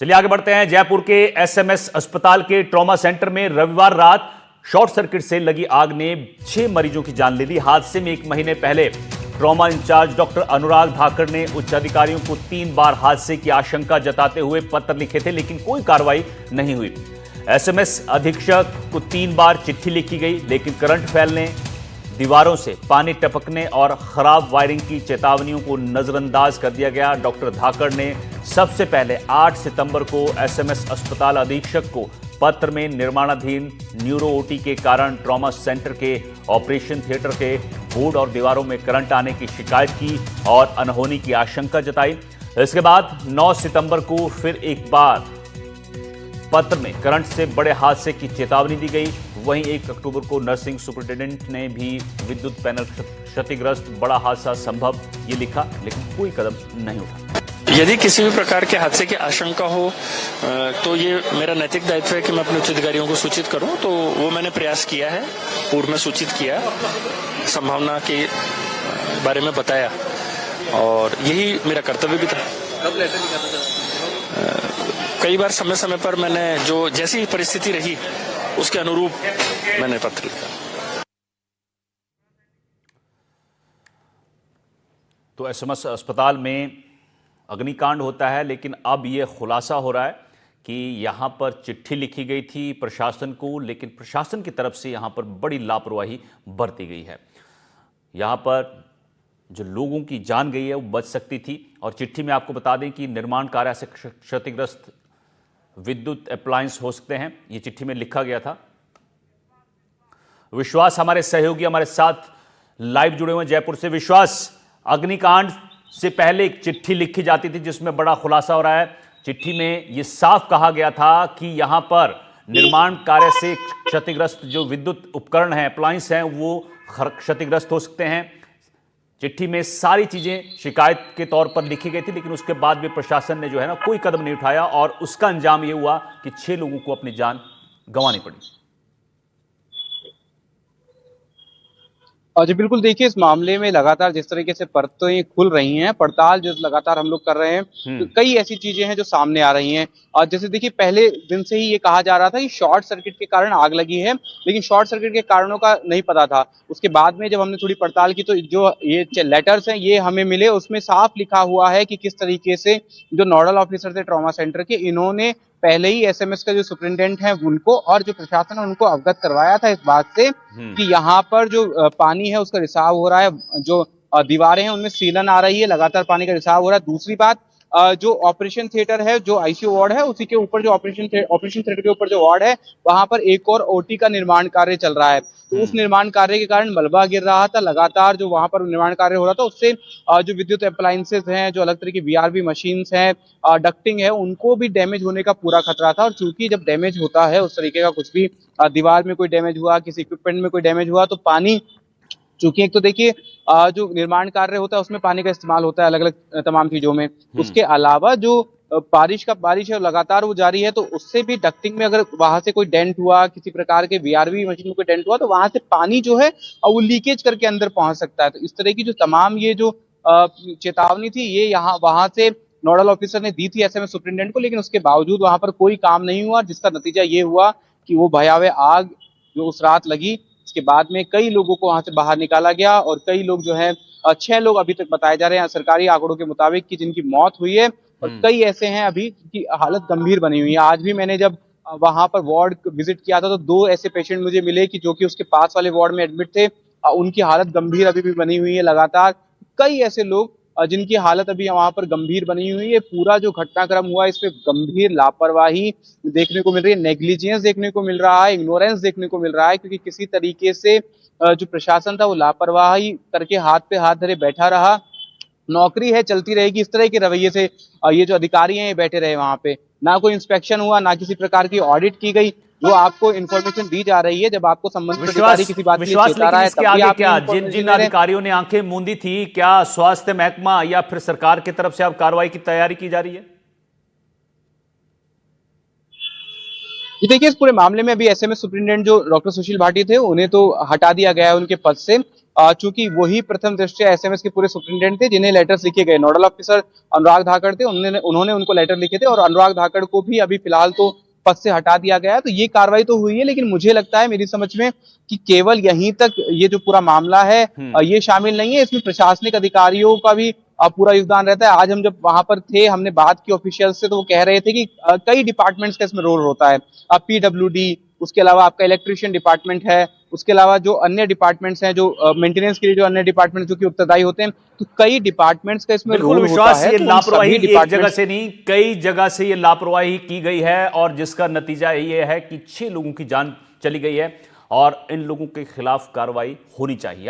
चलिए आगे बढ़ते हैं। जयपुर के एसएमएस अस्पताल के ट्रॉमा सेंटर में रविवार रात शॉर्ट सर्किट से लगी आग ने 6 मरीजों की जान ले ली। हादसे में 1 महीने पहले ट्रॉमा इंचार्ज डॉक्टर अनुराग धाकड़ ने उच्च अधिकारियों को 3 बार हादसे की आशंका जताते हुए पत्र लिखे थे, लेकिन कोई कार्रवाई नहीं हुई। एसएमएस अधीक्षक को 3 बार चिट्ठी लिखी गई, लेकिन करंट फैलने, दीवारों से पानी टपकने और खराब वायरिंग की चेतावनियों को नजरअंदाज कर दिया गया। डॉक्टर धाकड़ ने सबसे पहले 8 सितंबर को एसएमएस अस्पताल अधीक्षक को पत्र में निर्माणाधीन न्यूरो ओटी के कारण ट्रॉमा सेंटर के ऑपरेशन थिएटर के बोर्ड और दीवारों में करंट आने की शिकायत की और अनहोनी की आशंका जताई। इसके बाद 9 सितंबर को फिर एक बार पत्र में करंट से बड़े हादसे की चेतावनी दी गई। वहीं 1 अक्टूबर को नर्सिंग सुपरिटेंडेंट ने भी विद्युत पैनल क्षतिग्रस्त, बड़ा हादसा संभव ये लिखा, लेकिन कोई कदम नहीं उठा। यदि किसी भी प्रकार के हादसे की आशंका हो तो ये मेरा नैतिक दायित्व है कि मैं अपने उच्च अधिकारियों को सूचित करूं, तो वो मैंने प्रयास किया है, पूर्व में सूचित किया, संभावना के बारे में बताया और यही मेरा कर्तव्य भी था। कब लेटर लिखा था? कई बार समय समय पर मैंने जो जैसी परिस्थिति रही उसके अनुरूप मैंने पत्र लिखा। तो एसएमएस अस्पताल में अग्निकांड होता है, लेकिन अब यह खुलासा हो रहा है कि यहां पर चिट्ठी लिखी गई थी प्रशासन को, लेकिन प्रशासन की तरफ से यहां पर बड़ी लापरवाही बरती गई है। यहां पर जो लोगों की जान गई है वो बच सकती थी। और चिट्ठी में आपको बता दें कि निर्माण कार्य से क्षतिग्रस्त विद्युत अप्लायंस हो सकते हैं, ये चिट्ठी में लिखा गया था। विश्वास हमारे सहयोगी हमारे साथ लाइव जुड़े हुए हैं जयपुर से। विश्वास, अग्निकांड से पहले एक चिट्ठी लिखी जाती थी जिसमें बड़ा खुलासा हो रहा है। चिट्ठी में यह साफ कहा गया था कि यहां पर निर्माण कार्य से क्षतिग्रस्त जो विद्युत उपकरण हैं, अप्लायंस हैं, वो क्षतिग्रस्त हो सकते हैं। चिट्ठी में सारी चीजें शिकायत के तौर पर लिखी गई थी, लेकिन उसके बाद भी प्रशासन ने जो है ना कोई कदम नहीं उठाया और उसका अंजाम यह हुआ कि 6 लोगों को अपनी जान गंवानी पड़ी। जी बिल्कुल, देखिए इस मामले में लगातार जिस तरीके से परतें खुल रही हैं, पड़ताल जो लगातार हम लोग कर रहे हैं, तो कई ऐसी चीजें हैं जो सामने आ रही हैं। और जैसे देखिए पहले दिन से ही ये कहा जा रहा था कि शॉर्ट सर्किट के कारण आग लगी है, लेकिन शॉर्ट सर्किट के कारणों का नहीं पता था। उसके बाद में जब हमने थोड़ी पड़ताल की तो जो ये लेटर्स हैं ये हमें मिले, उसमें साफ लिखा हुआ है कि किस तरीके से जो नोडल ऑफिसर थे ट्रॉमा सेंटर के, इन्होंने पहले ही एसएमएस का जो सुपरिटेंडेंट है उनको और जो प्रशासन है उनको अवगत करवाया था इस बात से कि यहाँ पर जो पानी है उसका रिसाव हो रहा है, जो दीवारें हैं उनमें सीलन आ रही है, लगातार पानी का रिसाव हो रहा है। दूसरी बात, जो ऑपरेशन थिएटर है, जो आईसीयू वार्ड है, उसी के ऊपर जो ऑपरेशन थिएटर के ऊपर जो वार्ड है, वहां पर एक और ओटी का निर्माण कार्य चल रहा है। तो उस निर्माण कार्य के कारण मलबा गिर रहा था, लगातार जो वहां पर निर्माण कार्य हो रहा था उससे जो विद्युत अप्लायंसेस हैं, जो अलग तरह की वीआरवी मशीन्स हैं, डक्टिंग है, उनको भी डैमेज होने का पूरा खतरा था। और चूंकि जब डैमेज होता है उस तरीके का कुछ भी, दीवार में कोई डैमेज हुआ, किसी इक्विपमेंट में कोई डैमेज हुआ, तो पानी, चूंकि एक तो देखिए जो निर्माण कार्य होता है उसमें पानी का इस्तेमाल होता है अलग अलग तमाम चीजों में, उसके अलावा जो बारिश है लगातार वो जारी है, तो उससे भी डक्टिंग में अगर वहां से कोई डेंट हुआ, किसी प्रकार के वीआरवी मशीन में कोई डेंट हुआ, तो वहां से पानी जो है वो लीकेज करके अंदर पहुंच सकता है। तो इस तरह की जो तमाम ये जो चेतावनी थी ये यहाँ वहां से नोडल ऑफिसर ने दी थी एसएमएस सुपरिटेंडेंट को, लेकिन उसके बावजूद वहां पर कोई काम नहीं हुआ, जिसका नतीजा ये हुआ कि वो भयावह आग जो उस रात लगी, इसके बाद में कई लोगों को वहां से बाहर निकाला गया और कई लोग जो है 6 लोग अभी तक बताए जा रहे हैं सरकारी आंकड़ों के मुताबिक कि जिनकी मौत हुई है, और कई ऐसे हैं अभी की हालत गंभीर बनी हुई है। आज भी मैंने जब वहां पर वार्ड विजिट किया था तो 2 ऐसे पेशेंट मुझे मिले कि जो कि उसके पास वाले वार्ड में एडमिट थे, उनकी हालत गंभीर अभी भी बनी हुई है। लगातार कई ऐसे लोग जिनकी हालत अभी वहां पर गंभीर बनी हुई है। पूरा जो घटनाक्रम हुआ इसमें गंभीर लापरवाही देखने को मिल रही है, नेग्लिजेंस देखने को मिल रहा है, इग्नोरेंस देखने को मिल रहा है, क्योंकि किसी तरीके से जो प्रशासन था वो लापरवाही करके हाथ पे हाथ धरे बैठा रहा। नौकरी है चलती रहेगी, इस तरह के रवैये से ये जो अधिकारी हैं ये बैठे रहे वहां पे, ना कोई इंस्पेक्शन हुआ, ना किसी प्रकार की ऑडिट की गई। जो आपको इन्फॉर्मेशन दी जा रही है, जब आपको संबंधित अधिकारी किसी बात के लिए चेता रहा है, इसके आगे क्या जिन अधिकारियों ने आंखें मूंदी थी, क्या स्वास्थ्य महकमा या फिर सरकार की तरफ से अब कार्रवाई की तैयारी की जा रही है? जी देखिए, इस पूरे मामले में अभी एसएमएस सुपरिटेंडेंट जो डॉक्टर सुशील भाटी थे उन्हें तो हटा दिया गया है उनके पद से। चूंकि वही प्रथम दृष्टया एसएमएस के पूरे सुप्रिंटेंडेंट थे जिन्हें लेटर्स लिखे गए। नोडल ऑफिसर अनुराग धाकड़ थे, उन्होंने उनको लेटर लिखे थे और अनुराग धाकड़ को भी अभी फिलहाल तो पद से हटा दिया गया है। तो ये कार्रवाई तो हुई है, लेकिन मुझे लगता है मेरी समझ में कि केवल यहीं तक ये जो पूरा मामला है ये शामिल नहीं है, इसमें प्रशासनिक अधिकारियों का भी पूरा योगदान रहता है। आज हम जब वहां पर थे, हमने बात की ऑफिशियल से, तो वो कह रहे थे कि कई डिपार्टमेंट्स का इसमें रोल होता है। अब पीडब्ल्यूडी, उसके अलावा आपका इलेक्ट्रिशियन डिपार्टमेंट है, उसके अलावा जो अन्य डिपार्टमेंट्स हैं, जो मेंटेनेंस के लिए जो अन्य डिपार्टमेंट जो कि उत्तरदायी होते हैं, तो कई डिपार्टमेंट्स का इसमें बिल्कुल रोल होता विश्वास, है। ये तो उन लापरवाही सभी एक जगह से नहीं, कई जगह से ये लापरवाही की गई है और जिसका नतीजा ये है कि 6 लोगों की जान चली गई है और इन लोगों के खिलाफ कार्रवाई होनी चाहिए।